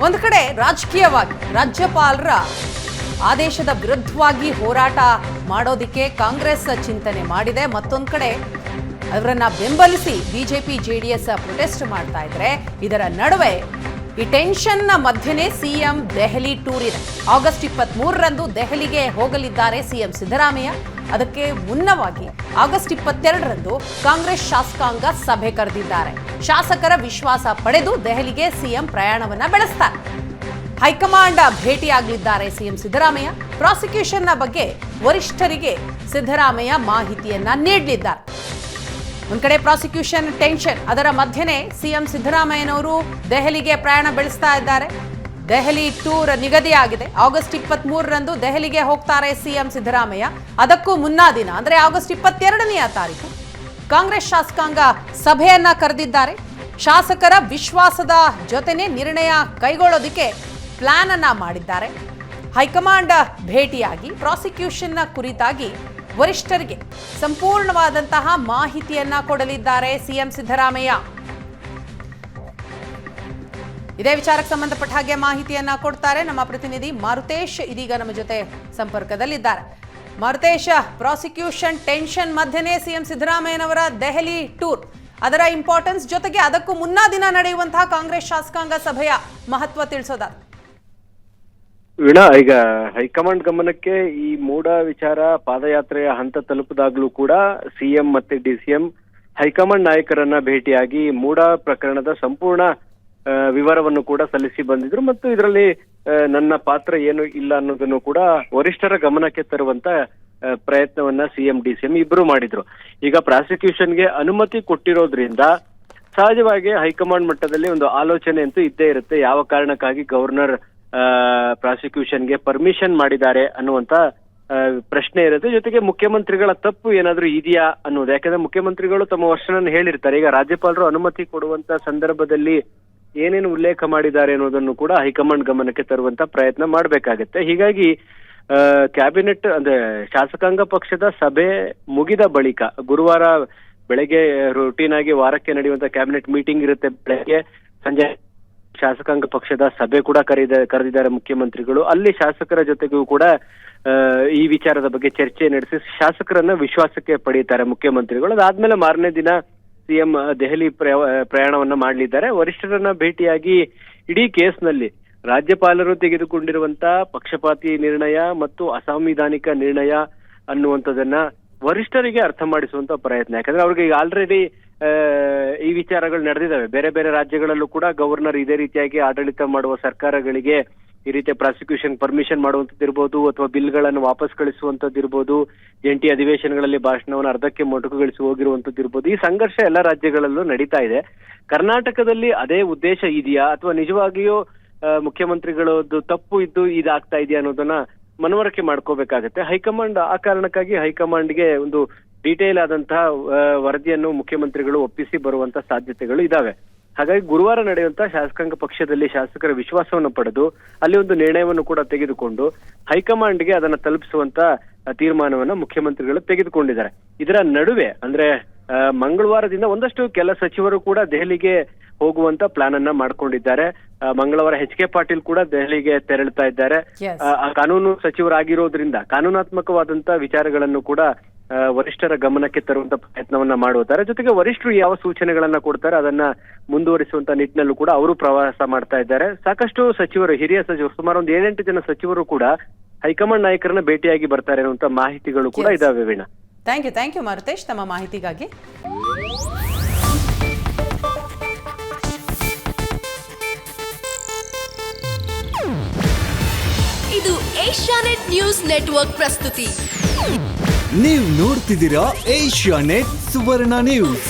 ಒಂದು ಕಡೆ ರಾಜಕೀಯವಾಗಿ ರಾಜ್ಯಪಾಲರ ಆದೇಶದ ವಿರುದ್ಧವಾಗಿ ಹೋರಾಟ ಮಾಡೋದಕ್ಕೆ ಕಾಂಗ್ರೆಸ್ ಚಿಂತನೆ ಮಾಡಿದೆ. ಮತ್ತೊಂದು ಕಡೆ ಅವರನ್ನ ಬೆಂಬಲಿಸಿ ಬಿಜೆಪಿ ಜೆಡಿಎಸ್ ಪ್ರೊಟೆಸ್ಟ್ ಮಾಡ್ತಾ ಇದ್ರೆ, ಇದರ ನಡುವೆ ಈ ಟೆನ್ಷನ್ನ ಮಧ್ಯೆನೇ ಸಿಎಂ ದೆಹಲಿ ಟೂರ್ ಇದೆ. ಆಗಸ್ಟ್ 23ರಂದು ದೆಹಲಿಗೆ ಹೋಗಲಿದ್ದಾರೆ ಸಿಎಂ ಸಿದ್ದರಾಮಯ್ಯ. ಅದಕ್ಕೆ ಮುನ್ನವಾಗಿ ಆಗಸ್ಟ್ 22ರಂದು ಕಾಂಗ್ರೆಸ್ ಶಾಸಕಾಂಗ ಸಭೆ ಕರೆದಿದ್ದಾರೆ. ಶಾಸಕರ ವಿಶ್ವಾಸ ಪಡೆದು ದೆಹಲಿಗೆ ಸಿಎಂ ಪ್ರಯಾಣವನ್ನ ಬೆಳೆಸ್ತಾರೆ. ಹೈಕಮಾಂಡ್ ಭೇಟಿಯಾಗಲಿದ್ದಾರೆ ಸಿಎಂ ಸಿದ್ದರಾಮಯ್ಯ. ಪ್ರಾಸಿಕ್ಯೂಷನ್ನ ಬಗ್ಗೆ ವರಿಷ್ಠರಿಗೆ ಸಿದ್ದರಾಮಯ್ಯ ಮಾಹಿತಿಯನ್ನ ನೀಡಲಿದ್ದಾರೆ. ಒಂದ್ ಕಡೆ ಪ್ರಾಸಿಕ್ಯೂಷನ್ ಟೆನ್ಷನ್, ಅದರ ಮಧ್ಯೆನೇ ಸಿಎಂ ಸಿದ್ದರಾಮಯ್ಯನವರು ದೆಹಲಿಗೆ ಪ್ರಯಾಣ ಬೆಳೆಸ್ತಾ ಇದ್ದಾರೆ. ದೆಹಲಿ ಟೂರ್ ನಿಗದಿಯಾಗಿದೆ. ಆಗಸ್ಟ್ 23ರಂದು ದೆಹಲಿಗೆ ಹೋಗ್ತಾರೆ ಸಿಎಂ ಸಿದ್ದರಾಮಯ್ಯ. ಅದಕ್ಕೂ ಮುನ್ನಾ ದಿನ ಅಂದ್ರೆ ಆಗಸ್ಟ್ 22ನೇ ತಾರೀಕು ಕಾಂಗ್ರೆಸ್ ಶಾಸಕಾಂಗ ಸಭೆಯನ್ನ ಕರೆದಿದ್ದಾರೆ. ಶಾಸಕರ ವಿಶ್ವಾಸದ ಜೊತೆನೆ ನಿರ್ಣಯ ಕೈಗೊಳ್ಳೋದಕ್ಕೆ ಪ್ಲಾನ್ ಅನ್ನ ಮಾಡಿದ್ದಾರೆ. ಹೈಕಮಾಂಡ್ ಭೇಟಿಯಾಗಿ ಪ್ರಾಸಿಕ್ಯೂಷನ್ನ ಕುರಿತಾಗಿ ವರಿಷ್ಠರಿಗೆ ಸಂಪೂರ್ಣವಾದಂತಹ ಮಾಹಿತಿಯನ್ನ ಕೊಡಲಿದ್ದಾರೆ ಸಿಎಂ ಸಿದ್ದರಾಮಯ್ಯ. ಇದೇ ವಿಚಾರಕ್ಕೆ ಸಂಬಂಧಪಟ್ಟ ಹಾಗೆ ಮಾಹಿತಿಯನ್ನ ಕೊಡ್ತಾರೆ ನಮ್ಮ ಪ್ರತಿನಿಧಿ ಮಾರುತೇಶ್. ಇದೀಗ ನಮ್ಮ ಜೊತೆ ಸಂಪರ್ಕದಲ್ಲಿದ್ದಾರೆ. ಮಾರುತೇಶ್, ಪ್ರಾಸಿಕ್ಯೂಷನ್ ಟೆನ್ಷನ್ ಮಧ್ಯೆನೇ ಸಿಎಂ ಸಿದ್ದರಾಮಯ್ಯನವರ ದೆಹಲಿ ಟೂರ್, ಅದರ ಇಂಪಾರ್ಟೆನ್ಸ್ ಜೊತೆಗೆ ಅದಕ್ಕೂ ಮುನ್ನಾ ದಿನ ನಡೆಯುವಂತಹ ಕಾಂಗ್ರೆಸ್ ಶಾಸಕಾಂಗ ಸಭೆಯ ಮಹತ್ವ ತಿಳಿಸೋದ ವೀಣಾ, ಈಗ ಹೈಕಮಾಂಡ್ ಗಮನಕ್ಕೆ ಈ ಮೂಡ ವಿಚಾರ ಪಾದಯಾತ್ರೆಯ ಹಂತ ತಲುಪಿದಾಗ್ಲೂ ಕೂಡ ಸಿಎಂ ಮತ್ತೆ ಡಿಸಿಎಂ ಹೈಕಮಾಂಡ್ ನಾಯಕರನ್ನ ಭೇಟಿಯಾಗಿ ಮೂಡ ಪ್ರಕರಣದ ಸಂಪೂರ್ಣ ವಿವರವನ್ನು ಕೂಡ ಸಲ್ಲಿಸಿ ಬಂದಿದ್ರು. ಮತ್ತು ಇದರಲ್ಲಿ ನನ್ನ ಪಾತ್ರ ಏನು ಇಲ್ಲ ಅನ್ನೋದನ್ನು ಕೂಡ ವರಿಷ್ಠರ ಗಮನಕ್ಕೆ ತರುವಂತ ಪ್ರಯತ್ನವನ್ನ ಸಿಎಂ ಡಿಸಿಎಂ ಇಬ್ರು ಮಾಡಿದ್ರು. ಈಗ ಪ್ರಾಸಿಕ್ಯೂಷನ್ಗೆ ಅನುಮತಿ ಕೊಟ್ಟಿರೋದ್ರಿಂದ ಸಹಜವಾಗಿ ಹೈಕಮಾಂಡ್ ಮಟ್ಟದಲ್ಲಿ ಒಂದು ಆಲೋಚನೆ ಅಂತೂ ಇದ್ದೇ ಇರುತ್ತೆ. ಯಾವ ಕಾರಣಕ್ಕಾಗಿ ಗವರ್ನರ್ ಪ್ರಾಸಿಕ್ಯೂಷನ್ಗೆ ಪರ್ಮಿಷನ್ ಮಾಡಿದ್ದಾರೆ ಅನ್ನುವಂತ ಪ್ರಶ್ನೆ ಇರುತ್ತೆ. ಜೊತೆಗೆ ಮುಖ್ಯಮಂತ್ರಿಗಳ ತಪ್ಪು ಏನಾದ್ರೂ ಇದೆಯಾ ಅನ್ನೋದು, ಯಾಕಂದ್ರೆ ಮುಖ್ಯಮಂತ್ರಿಗಳು ತಮ್ಮ ವರ್ಷನನ್ನು ಹೇಳಿರ್ತಾರೆ. ಈಗ ರಾಜ್ಯಪಾಲರು ಅನುಮತಿ ಕೊಡುವಂತ ಸಂದರ್ಭದಲ್ಲಿ ಏನೇನು ಉಲ್ಲೇಖ ಮಾಡಿದ್ದಾರೆ ಅನ್ನೋದನ್ನು ಕೂಡ ಹೈಕಮಾಂಡ್ ಗಮನಕ್ಕೆ ತರುವಂತ ಪ್ರಯತ್ನ ಮಾಡ್ಬೇಕಾಗತ್ತೆ. ಹೀಗಾಗಿ ಕ್ಯಾಬಿನೆಟ್ ಅಂದ್ರೆ ಶಾಸಕಾಂಗ ಪಕ್ಷದ ಸಭೆ ಮುಗಿದ ಬಳಿಕ ಗುರುವಾರ ಬೆಳಗ್ಗೆ ರುಟೀನ್ ಆಗಿ ವಾರಕ್ಕೆ ನಡೆಯುವಂತ ಕ್ಯಾಬಿನೆಟ್ ಮೀಟಿಂಗ್ ಇರುತ್ತೆ. ಬೆಳಗ್ಗೆ ಸಂಜೆ ಶಾಸಕಾಂಗ ಪಕ್ಷದ ಸಭೆ ಕೂಡ ಕರೆದಿದ್ದಾರೆ ಮುಖ್ಯಮಂತ್ರಿಗಳು. ಅಲ್ಲಿ ಶಾಸಕರ ಜೊತೆಗೂ ಕೂಡ ಈ ವಿಚಾರದ ಬಗ್ಗೆ ಚರ್ಚೆ ನಡೆಸಿ ಶಾಸಕರನ್ನ ವಿಶ್ವಾಸಕ್ಕೆ ಪಡೆಯುತ್ತಾರೆ ಮುಖ್ಯಮಂತ್ರಿಗಳು. ಅದಾದ್ಮೇಲೆ ಮಾರನೇ ದಿನ ಸಿಎಂ ದೆಹಲಿ ಪ್ರಯಾಣವನ್ನ ಮಾಡಲಿದ್ದಾರೆ. ವರಿಷ್ಠರನ್ನ ಭೇಟಿಯಾಗಿ ಇಡೀ ಕೇಸ್ನಲ್ಲಿ ರಾಜ್ಯಪಾಲರು ತೆಗೆದುಕೊಂಡಿರುವಂತ ಪಕ್ಷಪಾತಿ ನಿರ್ಣಯ ಮತ್ತು ಅಸಾಂವಿಧಾನಿಕ ನಿರ್ಣಯ ಅನ್ನುವಂಥದ್ದನ್ನ ವರಿಷ್ಠರಿಗೆ ಅರ್ಥ ಮಾಡಿಸುವಂತ ಪ್ರಯತ್ನ. ಯಾಕಂದ್ರೆ ಅವ್ರಿಗೆ ಈಗ ಆಲ್ರೆಡಿ ಈ ವಿಚಾರಗಳು ನಡೆದಿದ್ದಾವೆ. ಬೇರೆ ಬೇರೆ ರಾಜ್ಯಗಳಲ್ಲೂ ಕೂಡ ಗವರ್ನರ್ ಇದೇ ರೀತಿಯಾಗಿ ಆಡಳಿತ ಮಾಡುವ ಸರ್ಕಾರಗಳಿಗೆ ಈ ರೀತಿಯ ಪ್ರಾಸಿಕ್ಯೂಷನ್ ಪರ್ಮಿಷನ್ ಮಾಡುವಂತದ್ದಿರ್ಬೋದು, ಅಥವಾ ಬಿಲ್ಗಳನ್ನು ವಾಪಸ್ ಕಳಿಸುವಂತದ್ದಿರ್ಬೋದು, ಜಂಟಿ ಅಧಿವೇಶನಗಳಲ್ಲಿ ಭಾಷಣವನ್ನು ಅರ್ಧಕ್ಕೆ ಮೊಟಕುಗೊಳಿಸಿ ಹೋಗಿರುವಂತದ್ದಿರ್ಬೋದು. ಈ ಸಂಘರ್ಷ ಎಲ್ಲ ರಾಜ್ಯಗಳಲ್ಲೂ ನಡೀತಾ ಇದೆ. ಕರ್ನಾಟಕದಲ್ಲಿ ಅದೇ ಉದ್ದೇಶ ಇದೆಯಾ ಅಥವಾ ನಿಜವಾಗಿಯೂ ಮುಖ್ಯಮಂತ್ರಿಗಳದ್ದು ತಪ್ಪು ಇದ್ದು ಇದಾಗ್ತಾ ಇದೆಯಾ ಅನ್ನೋದನ್ನ ಮನವರಿಕೆ ಮಾಡ್ಕೋಬೇಕಾಗತ್ತೆ ಹೈಕಮಾಂಡ್. ಆ ಕಾರಣಕ್ಕಾಗಿ ಹೈಕಮಾಂಡ್ಗೆ ಒಂದು ಡೀಟೇಲ್ ಆದಂತಹ ವರದಿಯನ್ನು ಮುಖ್ಯಮಂತ್ರಿಗಳು ಒಪ್ಪಿಸಿ ಬರುವಂತ ಸಾಧ್ಯತೆಗಳು ಇದಾವೆ. ಹಾಗಾಗಿ ಗುರುವಾರ ನಡೆಯುವಂತ ಶಾಸಕಾಂಗ ಪಕ್ಷದಲ್ಲಿ ಶಾಸಕರ ವಿಶ್ವಾಸವನ್ನು ಪಡೆದು ಅಲ್ಲಿ ಒಂದು ನಿರ್ಣಯವನ್ನು ಕೂಡ ತೆಗೆದುಕೊಂಡು ಹೈಕಮಾಂಡ್ಗೆ ಅದನ್ನ ತಲುಪಿಸುವಂತ ತೀರ್ಮಾನವನ್ನ ಮುಖ್ಯಮಂತ್ರಿಗಳು ತೆಗೆದುಕೊಂಡಿದ್ದಾರೆ. ಇದರ ನಡುವೆ ಅಂದ್ರೆ ಮಂಗಳವಾರದಿಂದ ಒಂದಷ್ಟು ಕೆಲ ಸಚಿವರು ಕೂಡ ದೆಹಲಿಗೆ ಹೋಗುವಂತ ಪ್ಲಾನ್ ಅನ್ನ ಮಾಡ್ಕೊಂಡಿದ್ದಾರೆ. ಮಂಗಳವಾರ HK ಪಾಟೀಲ್ ಕೂಡ ದೆಹಲಿಗೆ ತೆರಳುತ್ತಾ ಇದ್ದಾರೆ. ಕಾನೂನು ಸಚಿವರಾಗಿರೋದ್ರಿಂದ ಕಾನೂನಾತ್ಮಕವಾದಂತ ವಿಚಾರಗಳನ್ನು ಕೂಡ ವರಿಷ್ಠರ ಗಮನಕ್ಕೆ ತರುವಂತ ಪ್ರಯತ್ನವನ್ನ ಮಾಡುತ್ತಾರೆ. ಜೊತೆಗೆ ವರಿಷ್ಠರು ಯಾವ ಸೂಚನೆಗಳನ್ನ ಕೊಡ್ತಾರೆ ಅದನ್ನ ಮುಂದುವರಿಸುವಂತ ನಿಟ್ಟಿನಲ್ಲೂ ಕೂಡ ಅವರು ಪ್ರವಾಸ ಮಾಡ್ತಾ ಇದ್ದಾರೆ. ಸಾಕಷ್ಟು ಸಚಿವರು, ಹಿರಿಯ ಸಚಿವರು, ಸುಮಾರು ಒಂದು 7-8 ಜನ ಸಚಿವರು ಕೂಡ ಹೈಕಮಾಂಡ್ ನಾಯಕರನ್ನ ಭೇಟಿಯಾಗಿ ಬರ್ತಾರೆ ಅನ್ನುವಂತ ಮಾಹಿತಿಗಳು ಕೂಡ ಇದಾವೆ. ವೀಣಾ, ಥ್ಯಾಂಕ್ ಯು ಮಾರುತೇಶ್ ತಮ್ಮ ಮಾಹಿತಿಗಾಗಿ. ಇದು ಏಷ್ಯಾನೆಟ್ ನ್ಯೂಸ್ ನೆಟ್ವರ್ಕ್ ಪ್ರಸ್ತುತಿ. ನೀವು ನೋಡ್ತಿದ್ದೀರಾ ಏಷ್ಯಾನೆಟ್ ಸುವರ್ಣ ನ್ಯೂಸ್.